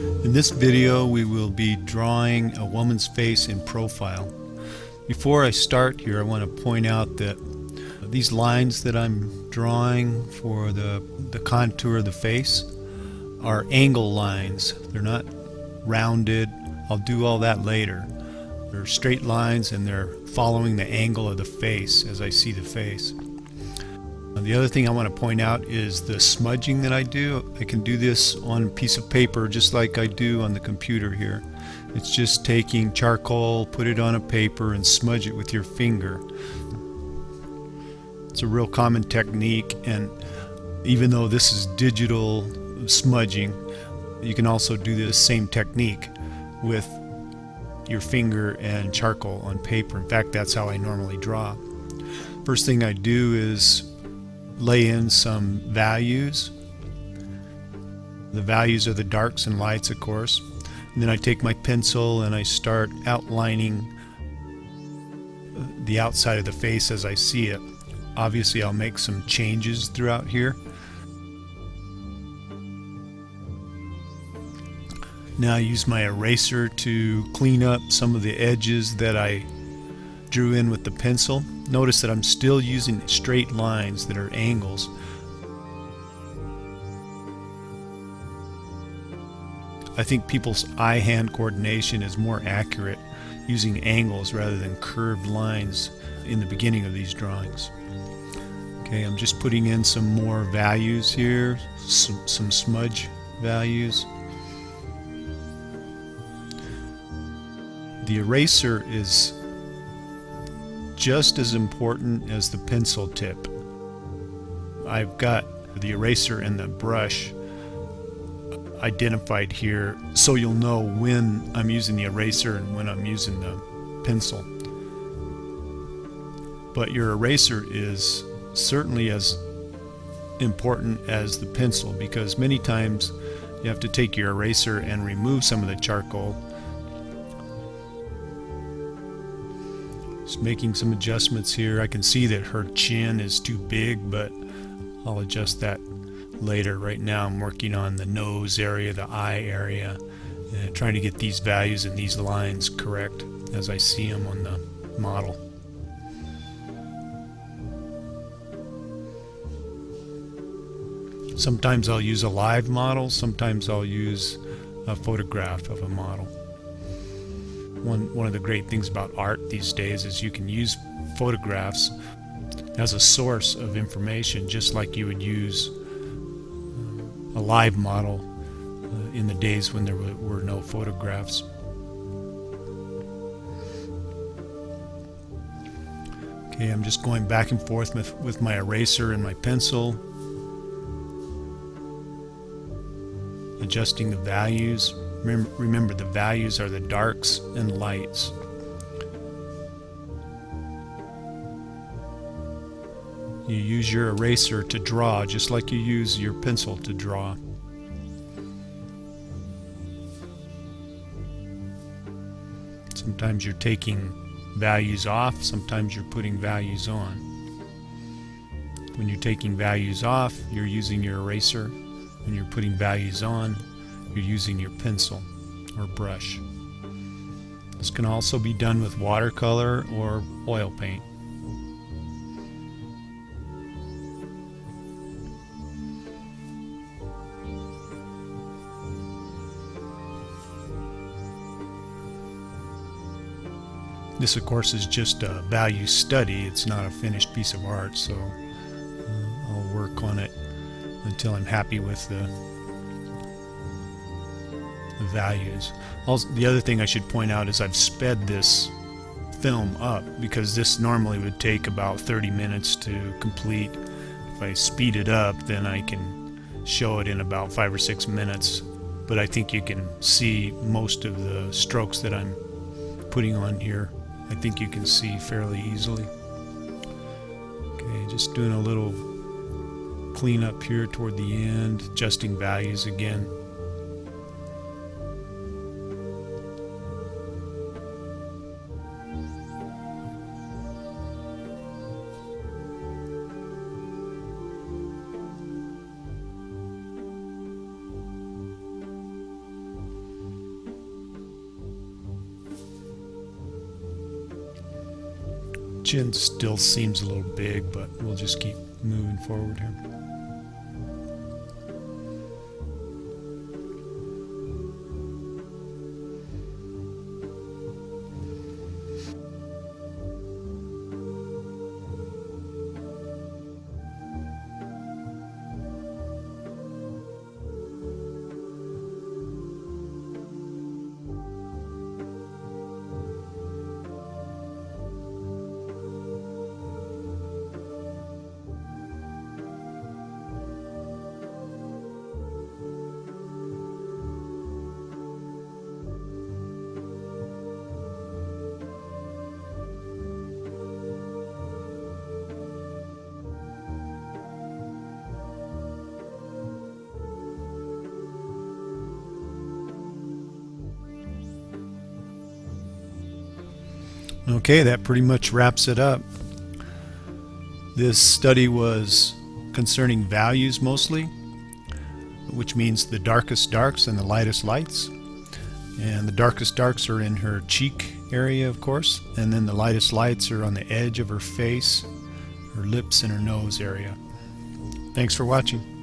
In this video we will be drawing a woman's face in profile. Before I start here, I want to point out that these lines that I'm drawing for the contour of the face are angle lines. They're not rounded. I'll do all that later. They're straight lines and they're following the angle of the face as I see the face. The other thing I want to point out is the smudging that I do. I can do this on a piece of paper just like I do on the computer here. It's just taking charcoal, put it on a paper and smudge it with your finger. It's a real common technique, and even though this is digital smudging, you can also do the same technique with your finger and charcoal on paper. In fact, that's how I normally draw. First thing I do is lay in some values. The values are the darks and lights, of course. And then I take my pencil and I start outlining the outside of the face as I see it. Obviously, I'll make some changes throughout here. Now I use my eraser to clean up some of the edges that I drew in with the pencil. Notice that I'm still using straight lines that are angles. I think people's eye-hand coordination is more accurate using angles rather than curved lines in the beginning of these drawings. Okay, I'm just putting in some more values here, some smudge values. The eraser is just as important as the pencil tip. I've got the eraser and the brush identified here so you'll know when I'm using the eraser and when I'm using the pencil. But your eraser is certainly as important as the pencil, because many times you have to take your eraser and remove some of the charcoal. Just making some adjustments here. I can see that her chin is too big, but I'll adjust that later. Right now I'm working on the nose area, the eye area, and trying to get these values and these lines correct as I see them on the model. Sometimes I'll use a live model, sometimes I'll use a photograph of a model. One of the great things about art these days is you can use photographs as a source of information, just like you would use a live model in the days when there were no photographs. Okay, I'm just going back and forth with my eraser and my pencil, adjusting the values. Remember, the values are the darks and lights. You use your eraser to draw just like you use your pencil to draw. Sometimes you're taking values off, sometimes you're putting values on. When you're taking values off, you're using your eraser. When you're putting values on, you're using your pencil or brush. This can also be done with watercolor or oil paint. This, of course, is just a value study. It's not a finished piece of art, so I'll work on it until I'm happy with the values. Also, the other thing I should point out is I've sped this film up, because this normally would take about 30 minutes to complete. If I speed it up, then I can show it in about 5 or 6 minutes, but I think you can see most of the strokes that I'm putting on here. I think you can see fairly easily. Okay, just doing a little cleanup here toward the end, adjusting values again. chin still seems a little big, but we'll just keep moving forward here. Okay, that pretty much wraps it up. This study was concerning values mostly, which means the darkest darks and the lightest lights. And the darkest darks are in her cheek area, of course, and then the lightest lights are on the edge of her face, her lips, and her nose area. Thanks for watching.